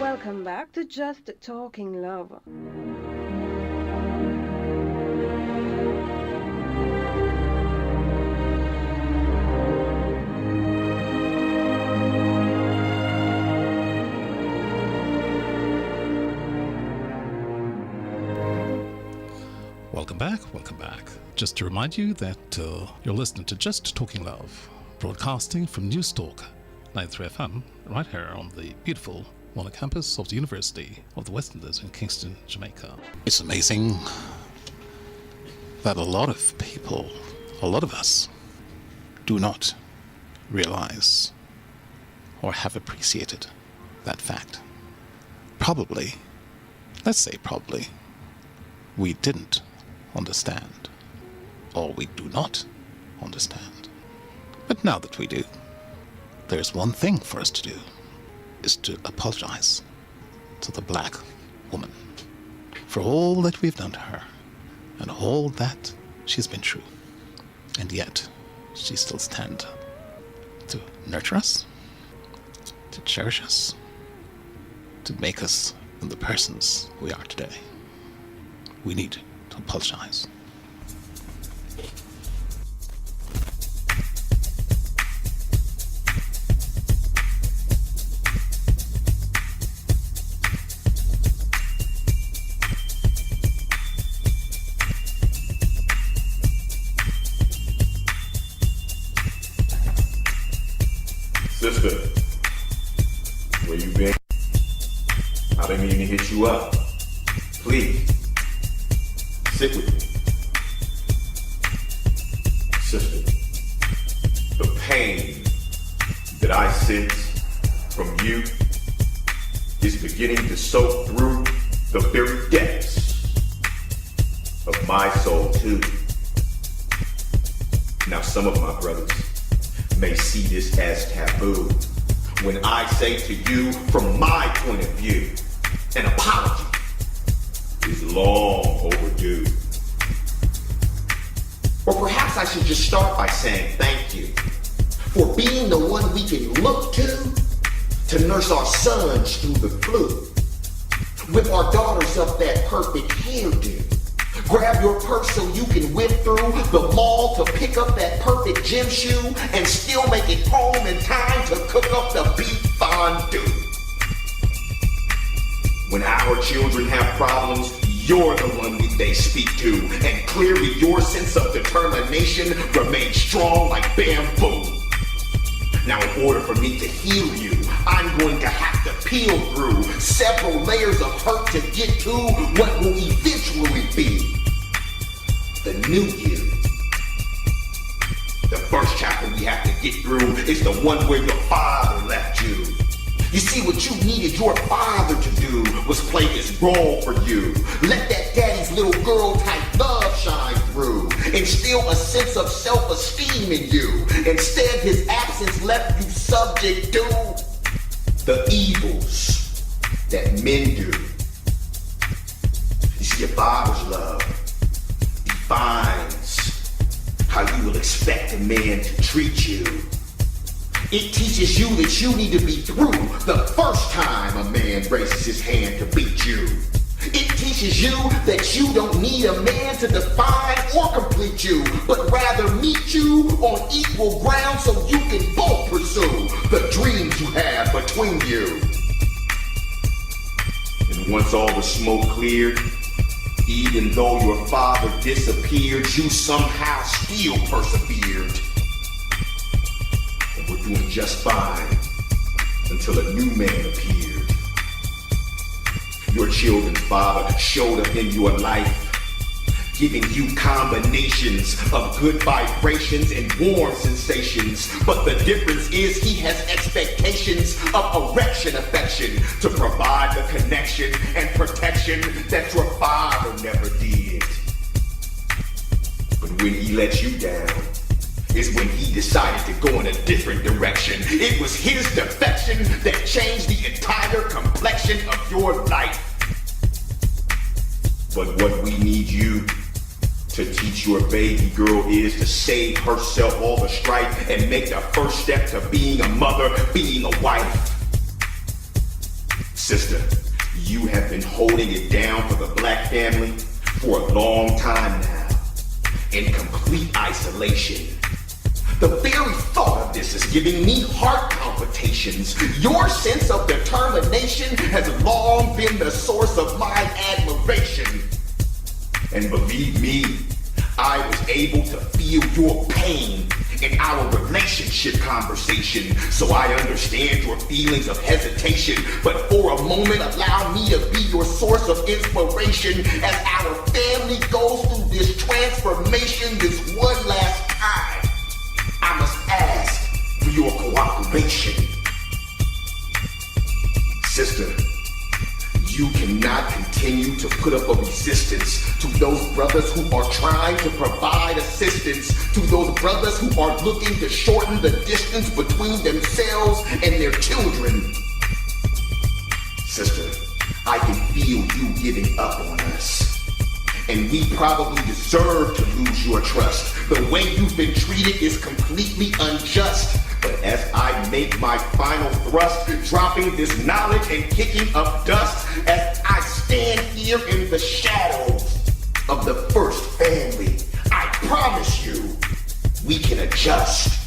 Welcome back to Just Talking Love. Welcome back. Just to remind you that you're listening to Just Talking Love, broadcasting from Newstalk 93 FM, right here on the beautiful Warner campus of the University of the West Indies in Kingston, Jamaica. It's amazing that a lot of people, a lot of us, do not realize or have appreciated that fact. Probably, let's say probably, we didn't understand, or we do not understand. But now that we do, there's one thing for us to do, is to apologize to the black woman for all that we've done to her and all that she's been through. And yet, she still stands to nurture us, to cherish us, to make us the persons we are today. We need to apologize. Sister, where you been? I didn't mean to hit you up. Please, sit with me. Sister, the pain that I sense from you is beginning to soak through the very depths of my soul too. Now some of my brothers may see this as taboo when I say to you, from my point of view, an apology is long overdue. Or perhaps I should just start by saying thank you for being the one we can look to nurse our sons through the flu, whip our daughters up that perfect hairdo, grab your purse so you can whip through the mall to pick up that perfect gym shoe and still make it home in time to cook up the beef fondue. When our children have problems, you're the one they speak to, and clearly your sense of determination remains strong like bamboo. Now in order for me to heal you, I'm going to have to peel through several layers of hurt to get to what will eventually be the new you. The first chapter we have to get through is the one where your father left you. You see, what you needed your father to do was play his role for you. Let that daddy's little girl type love shine through. Instill a sense of self-esteem in you. Instead, his absence left you subject to the evils that men do. You see, your father's love defines how you will expect a man to treat you. It teaches you that you need to be through the first time a man raises his hand to beat you. It teaches you that you don't need a man to define or complete you, but rather meet you on equal ground so you can both pursue the dreams you have between you. And once all the smoke cleared, even though your father disappeared, you somehow still persevered. And we're doing just fine until a new man appeared. Your children's father showed up in your life, giving you combinations of good vibrations and warm sensations. But the difference is he has expectations of erection affection to provide the connection and protection that your father never did. But when he let you down is when he decided to go in a different direction. It was his defection that changed the entire complexion of your life. But what we need you to teach your baby girl is to save herself all the strife and make the first step to being a mother, being a wife. Sister, you have been holding it down for the black family for a long time now, in complete isolation. The very thought of this is giving me heart palpitations. Your sense of determination has long been the source of my admiration. And believe me, I was able to feel your pain in our relationship conversation, so I understand your feelings of hesitation. But for a moment, allow me to be your source of inspiration as our family goes through this transformation this one last time. I must ask for your cooperation. Sister, you cannot continue to put up a resistance to those brothers who are trying to provide assistance, to those brothers who are looking to shorten the distance between themselves and their children. Sister, I can feel you giving up on us. And we probably deserve to lose your trust. The way you've been treated is completely unjust. But as I make my final thrust, dropping this knowledge and kicking up dust, as I stand here in the shadows of the first family, I promise you, we can adjust.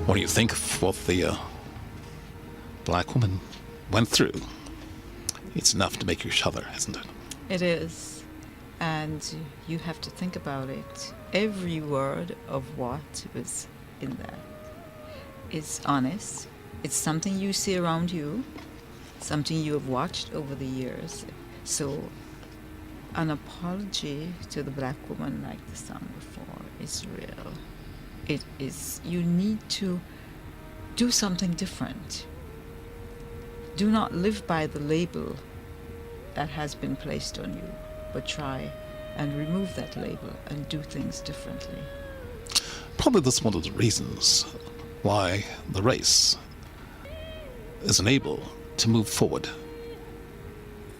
When you think of what the black woman went through, it's enough to make you shudder, isn't it? It is. And you have to think about it. Every word of what was in there is honest. It's something you see around you, something you have watched over the years. So an apology to the black woman like the song before is real. It is, you need to do something different. Do not live by the label that has been placed on you, but try and remove that label and do things differently. Probably that's one of the reasons why the race is unable to move forward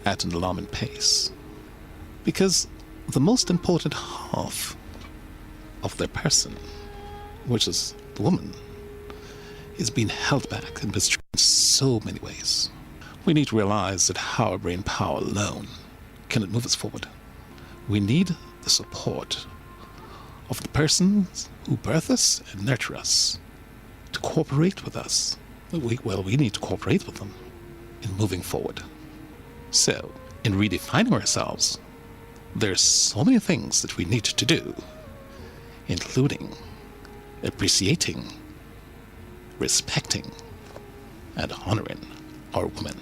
at an alarming pace. Because the most important half of their person, which is the woman, is being held back and mistreated in so many ways. We need to realize that our brain power alone cannot move us forward. We need the support of the persons who birth us and nurture us to cooperate with us. We need to cooperate with them in moving forward. So, in redefining ourselves, there's so many things that we need to do, including appreciating, respecting, and honoring our women.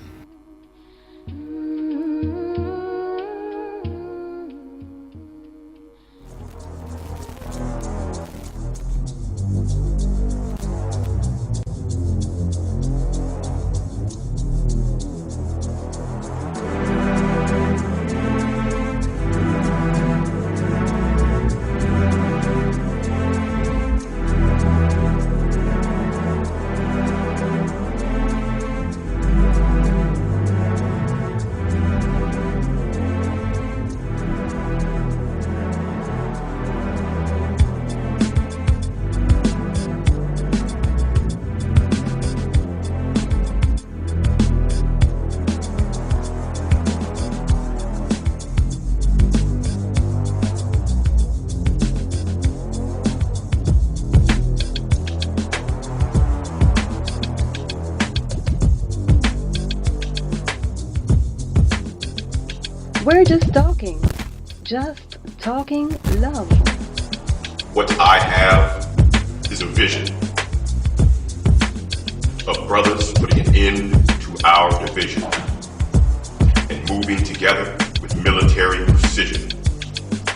We're just talking love. What I have is a vision. of brothers putting an end to our division and moving together with military precision.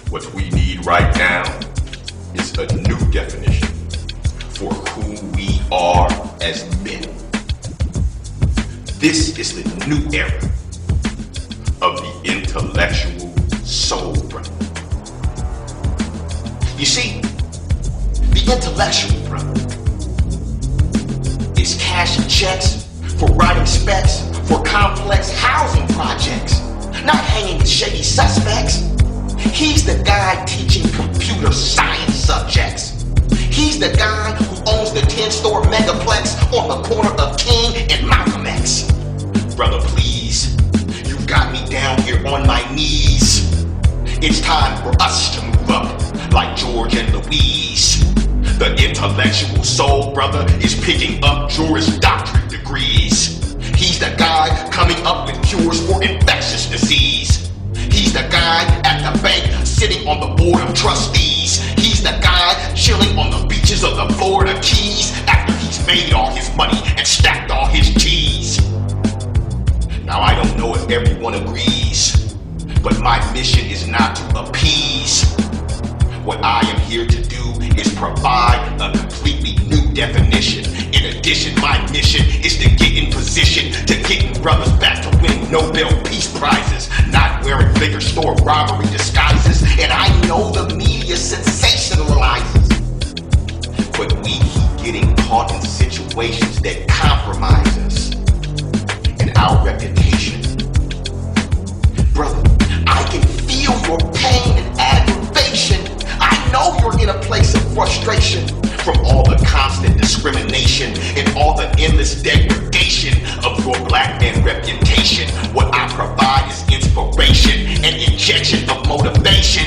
What we need right now is a new definition for who we are as men. This is the new era of the intellectual soul brother. You see, the intellectual brother is cashing checks for writing specs for complex housing projects, not hanging with shady suspects. He's the guy teaching computer science subjects. He's the guy who owns the 10-store megaplex on the corner of King and Malcolm X. Brother, please, you got me down here on my knees. It's time for us to move up like George and Louise. The intellectual soul brother is picking up Juris Doctorate degrees. He's the guy coming up with cures for infectious disease. He's the guy at the bank sitting on the board of trustees. He's the guy chilling on the beaches of the Florida Keys after he's made all his money and stacked all his cheese. Now I don't know if everyone agrees, but my mission is not to appease. What I am here to do is provide a completely new definition. In addition, my mission is to get in position to getting brothers back to winning Nobel Peace Prizes, not wearing liquor store robbery disguises. And I know the media sensationalizes, but we keep getting caught in situations that compromise us and our reputation. Brother, I can feel your pain and aggravation. I know you're in a place of frustration from all the constant discrimination and all the endless degradation of your black man reputation. What I provide is inspiration and injection of motivation.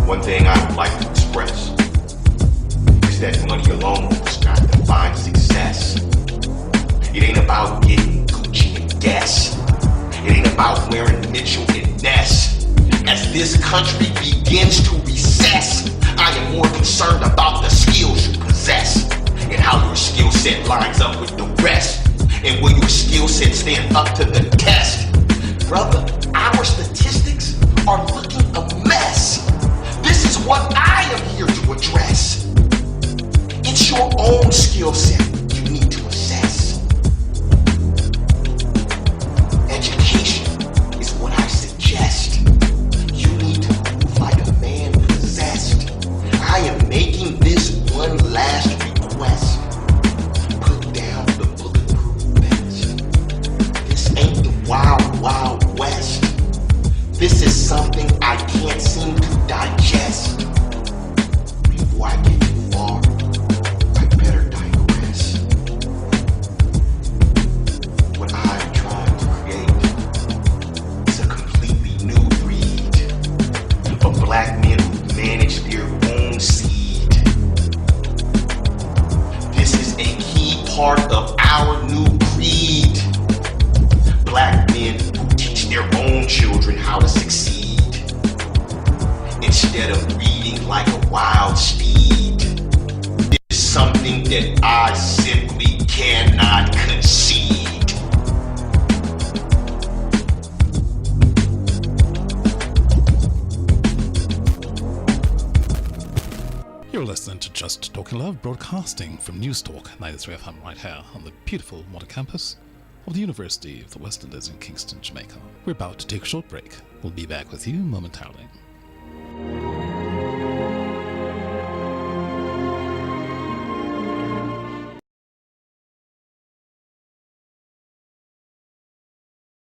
One thing I would like to express is that money alone does not define success. It ain't about getting Gucci and Guess. It ain't about wearing Mitchell and Ness. As this country begins to recess, I am more concerned about the skills you possess and how your skill set lines up with the rest. And will your skill set stand up to the test? Brother, our statistics are looking a mess. This is what I am here to address. It's your own skill set you need to assess. Education is what I suggest. You need to move like a man possessed. I am making this one last request. Put down the bulletproof vest. This ain't the wild, wild west. This is something I can't seem to digest. Before I get too far, I better digress. What I'm trying to create is a completely new breed of black men who manage their own seed. This is a key part of our new creed. Black men who teach their own children how to succeed instead of breeding like a wild steed. This is something that I simply cannot concede. You're listening to Just Talking Love, broadcasting from News Talk 93 FM right here on the beautiful modern campus of the University of the West Indies in Kingston, Jamaica. We're about to take a short break. We'll be back with you momentarily.